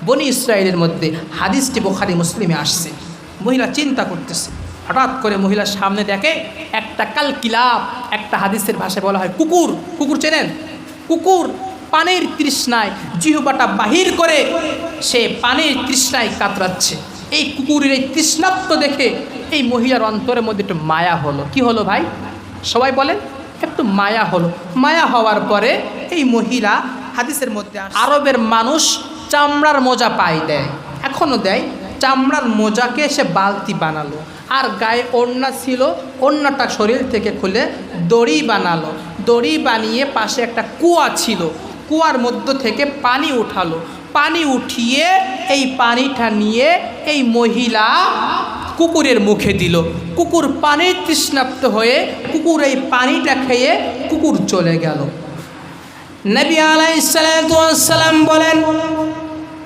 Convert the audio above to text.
বনি ইসরায়েলের মধ্যে হাদিসটি বুখারী মুসলিমে আসছে। মহিলা চিন্তা করতেছে, হঠাৎ করে মহিলার সামনে দেখে একটা কালকিলাব, একটা হাদিসের ভাষায় বলা হয় কুকুর। কুকুর চেনেন? কুকুর পানির তৃষ্ণায় জিহ্বাটা বাহির করে সে পানির তৃষ্ণায় কাতরাচ্ছে। এই কুকুরের এই তৃষ্ণাত্ম দেখে এই মহিলার অন্তরের মধ্যে একটু মায়া হলো। কি হলো ভাই? সবাই বলেন, একটু মায়া হলো। মায়া হওয়ার পরে এই মহিলা, হাদিসের মধ্যে আরবের মানুষ চামড়ার মোজা পায়ে দেয়, এখনও দেয়। চামড়ার মোজাকে সে বালতি বানালো, আর গায়ে ওড়না ছিল, ওড়নাটা শরীর থেকে খুলে দড়ি বানালো। দড়ি বানিয়ে পাশে একটা কুয়া ছিল, কুয়ার মধ্য থেকে পানি উঠালো। পানি উঠিয়ে এই পানিটা নিয়ে এই মহিলা কুকুরের মুখে দিল। কুকুর পানির তৃষ্ণার্ত হয়ে কুকুর এই পানিটা খেয়ে কুকুর চলে গেল। নবী আলাইহিস সালাতু ওয়াস সালাম বলেন,